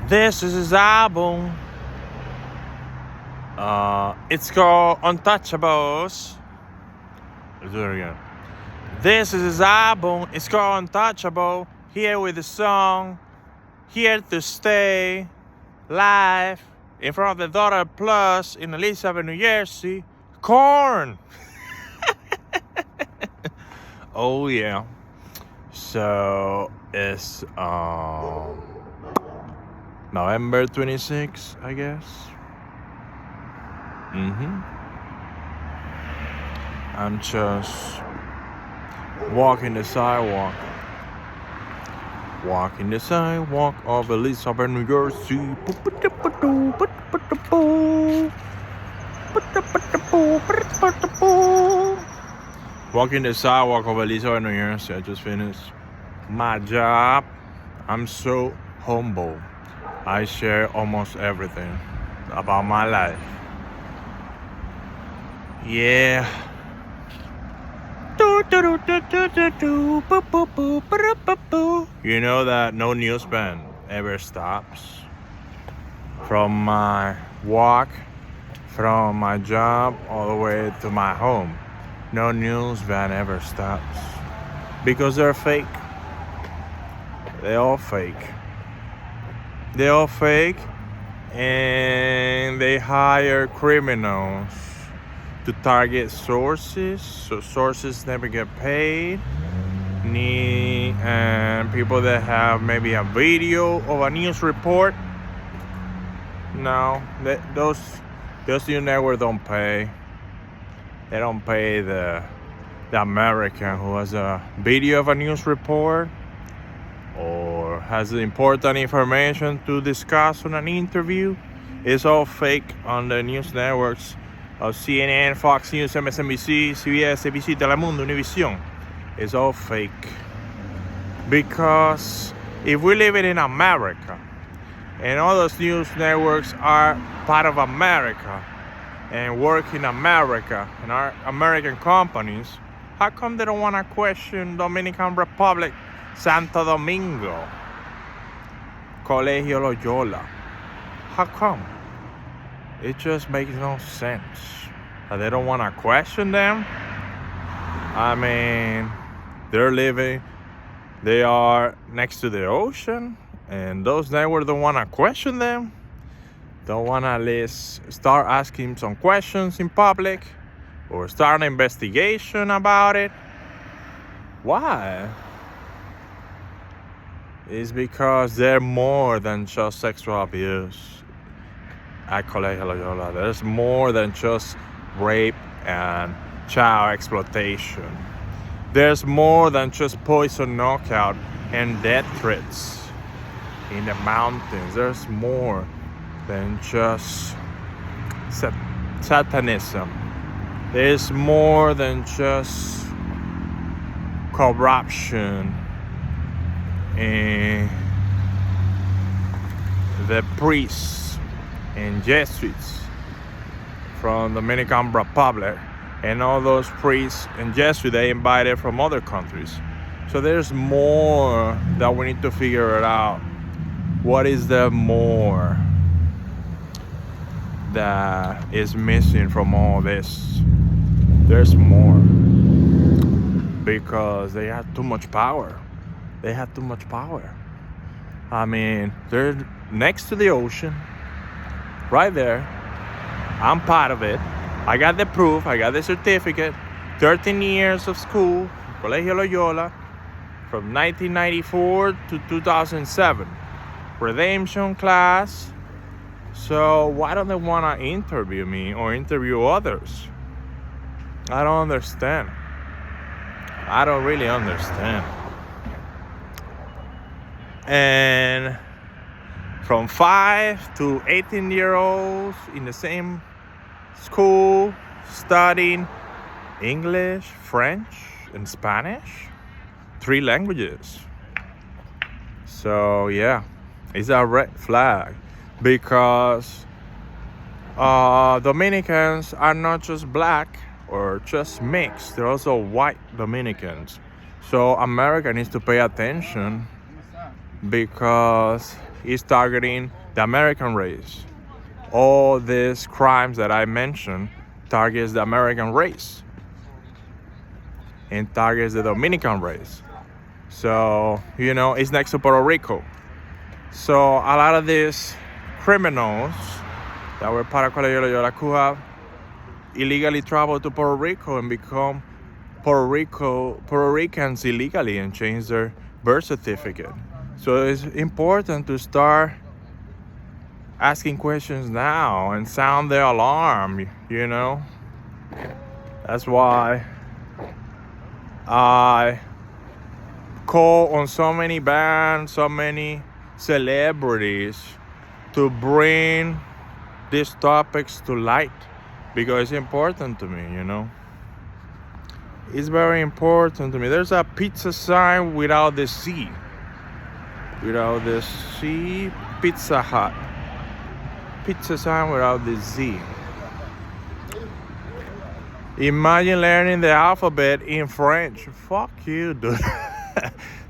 This is his album. It's called Untouchables. Let's do it again. This is his album. It's called Untouchable. Here with the song Here to Stay, live in front of the Daughter Plus in Elizabeth, New Jersey. Korn. Oh yeah. So it's November 26th, I guess. I'm just walking the sidewalk of Elizabeth, New Jersey. Walking the sidewalk of Elizabeth, New Jersey. I just finished my job. I'm so humble. I share almost everything about my life. Yeah. You know that no news band ever stops. From my walk, from my job, all the way to my home, no news band ever stops. Because they're fake. They're all fake. They're all fake, and they hire criminals to target sources, so sources never get paid. And people that have maybe a video of a news report. No, those news networks don't pay. They don't pay the American who has a video of a news report or has important information to discuss on an interview. It's all fake on the news networks of CNN, Fox News, MSNBC, CBS, ABC, Telemundo, Univision. It's all fake. Because if we live in America and all those news networks are part of America and work in America and are American companies, how come they don't want to question Dominican Republic, Santo Domingo, Colegio Loyola? How come? It just makes no sense that they don't want to question them. I mean, they are next to the ocean, and those networks don't want to question them. Don't want to at least start asking some questions in public or start an investigation about it. Why? It's because they're more than just sexual abuse at Colegio Loyola. There's more than just rape and child exploitation. There's more than just poison knockout and death threats in the mountains. There's more than just satanism. There's more than just corruption and the priests and Jesuits from the Dominican Republic and all those priests and Jesuits they invited from other countries. So there's more that we need to figure it out. What is the more that is missing from all this? There's more. Because they have too much power. They have too much power. I mean, they're next to the ocean, right there. I'm part of it. I got the proof. I got the certificate. 13 years of school, Colegio Loyola, from 1994 to 2007. Redemption class. So why don't they want to interview me or interview others? I don't understand. I don't really understand. And from 5 to 18-year-olds in the same school studying English, French, and Spanish, 3 languages. So yeah, it's a red flag because Dominicans are not just black or just mixed, they're also white Dominicans. So America needs to pay attention because is targeting the American race. All these crimes that I mentioned targets the American race and targets the Dominican race. So, it's next to Puerto Rico. So a lot of these criminals that were part of Colegio Loyola could have illegally traveled to Puerto Rico and become Puerto Ricans illegally and change their birth certificate. So it's important to start asking questions now and sound the alarm, That's why I call on so many bands, so many celebrities to bring these topics to light, because it's important to me, It's very important to me. There's a pizza sign without the C. Without the C, Pizza Hut. Pizza sign without the Z. Imagine learning the alphabet in French. Fuck you, dude.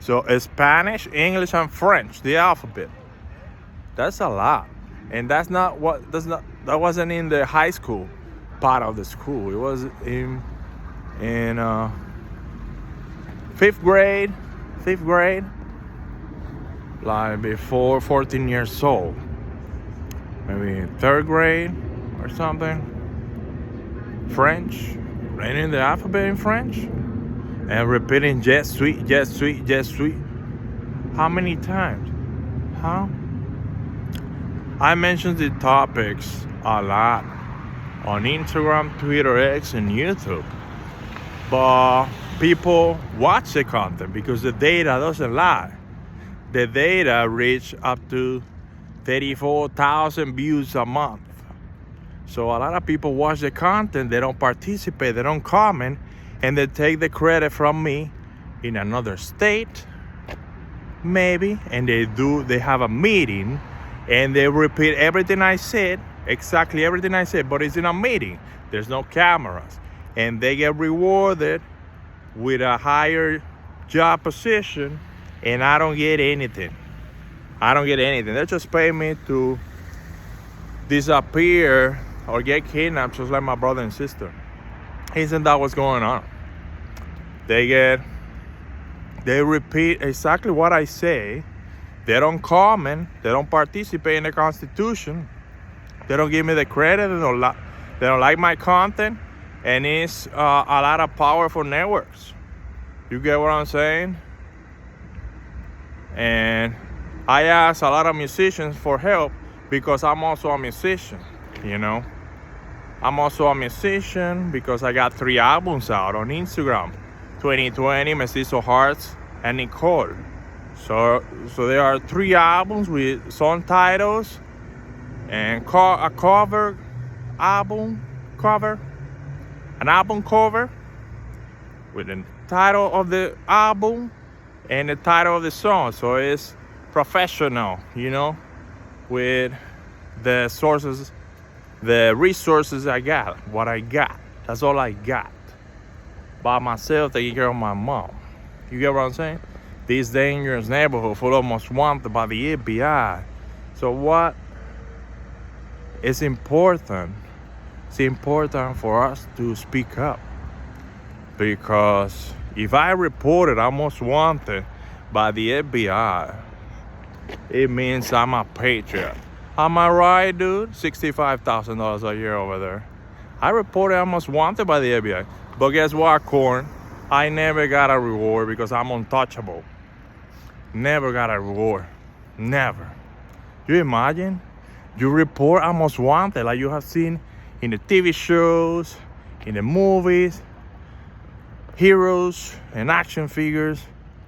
So Spanish, English, and French, the alphabet. That's a lot. And that wasn't in the high school part of the school. It was in fifth grade, like before 14 years old. Maybe third grade or something. French, learning the alphabet in French and repeating je suis, je suis, je suis. How many times? Huh? I mentioned the topics a lot on Instagram, Twitter, X, and YouTube. But people watch the content because the data doesn't lie. The data reach up to 34,000 views a month. So a lot of people watch the content, they don't participate, they don't comment, and they take the credit from me in another state, maybe, and they have a meeting and they repeat everything I said, exactly everything I said, but it's in a meeting. There's no cameras. And they get rewarded with a higher job position, and I don't get anything. They just pay me to disappear or get kidnapped, just like my brother and sister. Isn't that what's going on? They repeat exactly what I say. They don't comment. They don't participate in the Constitution. They don't give me the credit. They don't like my content. And it's a lot of powerful networks. You get what I'm saying? And I ask a lot of musicians for help because I'm also a musician, I'm also a musician because I got 3 albums out on Instagram. 2020, Mestizo Hearts, and Nicole. So there are 3 albums with song titles and an album cover with the title of the album and the title of the song. So it's professional, with the sources, the resources I got, what I got. That's all I got. By myself, taking care of my mom. You get what I'm saying? This dangerous neighborhood full of most wanted by the FBI. So what is important? It's important for us to speak up. Because if I reported I'm most wanted by the FBI, it means I'm a patriot. Am I right, dude? $65,000 a year over there. I reported I'm most wanted by the FBI. But guess what, Korn? I never got a reward because I'm untouchable. Never got a reward. Never. You imagine? You report I'm most wanted like you have seen in the TV shows, in the movies, heroes and action figures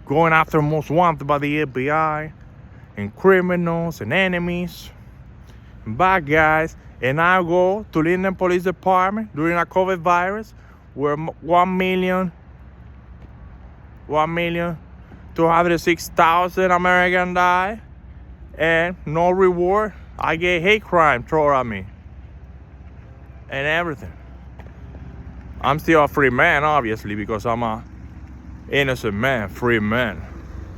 going after most wanted by the FBI, and criminals and enemies and bad guys. And I go to Linden Police Department during a COVID virus where 1,206,000 Americans die and no reward. I get hate crime thrown at me and everything. I'm still a free man, obviously, because I'm a innocent man, free man.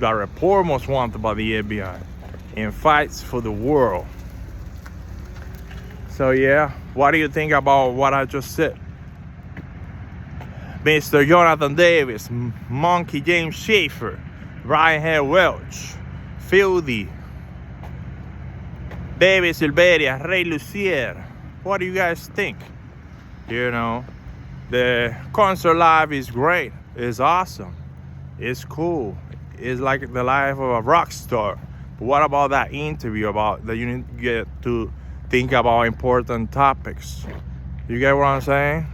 Got report most wanted by the FBI. and fights for the world. So yeah, what do you think about what I just said? Mr. Jonathan Davis, Monkey James Schaefer, Brian Hare Welch, Fieldy, David Silveria, Ray Lucier. What do you guys think? You know, the concert live is great. It's awesome. It's cool. It's like the life of a rock star. But what about that interview about that you need to get to think about important topics? You get what I'm saying?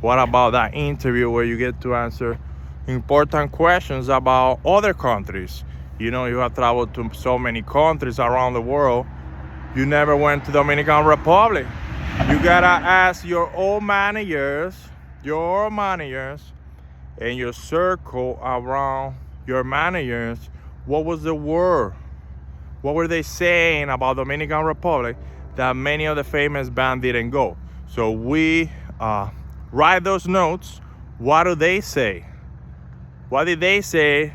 What about that interview where you get to answer important questions about other countries? You know, you have traveled to so many countries around the world. You never went to Dominican Republic. You gotta ask your old managers, and your circle around your managers, what was the word? What were they saying about Dominican Republic that many of the famous bands didn't go? So we write those notes. What do they say? What did they say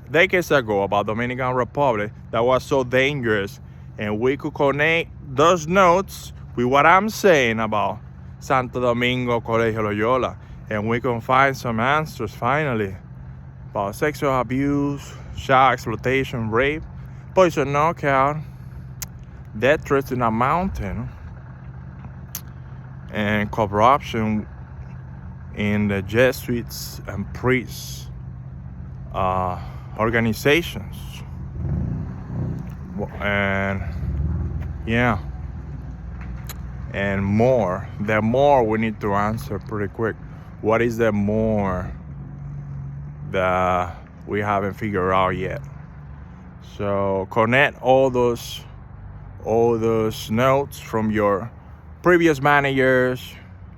decades ago about Dominican Republic that was so dangerous? And we could connect those notes with what I'm saying about Santo Domingo, Colegio Loyola. And we can find some answers finally about sexual abuse, child exploitation, rape, poison knockout, death threats in a mountain, and corruption in the Jesuits and priests organizations. And yeah, and more. The more we need to answer pretty quick. What is the more that we haven't figured out yet? So connect all those notes from your previous managers,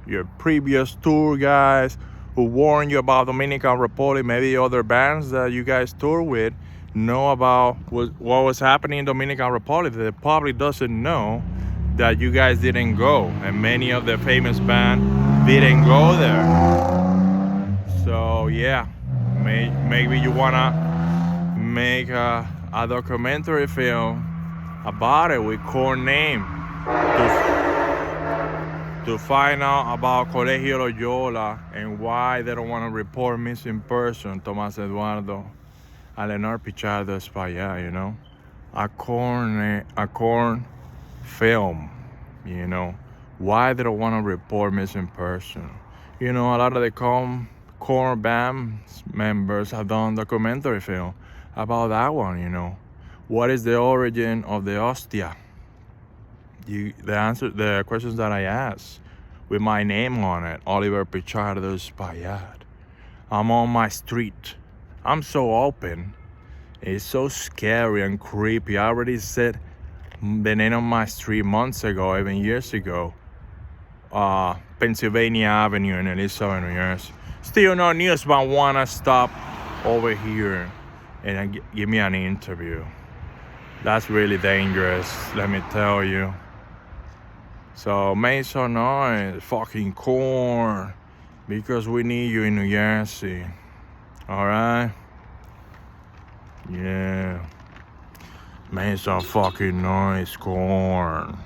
your previous tour guys who warned you about Dominican Republic, maybe other bands that you guys tour with know about what was happening in Dominican Republic. The public doesn't know that you guys didn't go, and many of the famous bands didn't go there. So yeah, maybe you wanna make a documentary film about it with Korn name to find out about Colegio Loyola and why they don't want to report missing person, Tomás Eduardo and Leonard Pichardo Espaillat, you know. A Korn film, you know. Why they don't want to report missing person. You know, a lot of the Korn band members have done documentary film about that one, you know. What is the origin of the hostia? The questions that I asked with my name on it, Oliver Pichardo Espaillat. I'm on my street. I'm so open. It's so scary and creepy. I already said the name of my street months ago, even years ago. Pennsylvania Avenue in Elizabeth, New Jersey. Still no news, but wanna stop over here and give me an interview. That's really dangerous, let me tell you. So make some noise, fucking Korn, because we need you in New Jersey. Alright? Yeah. Make some fucking noise, Korn.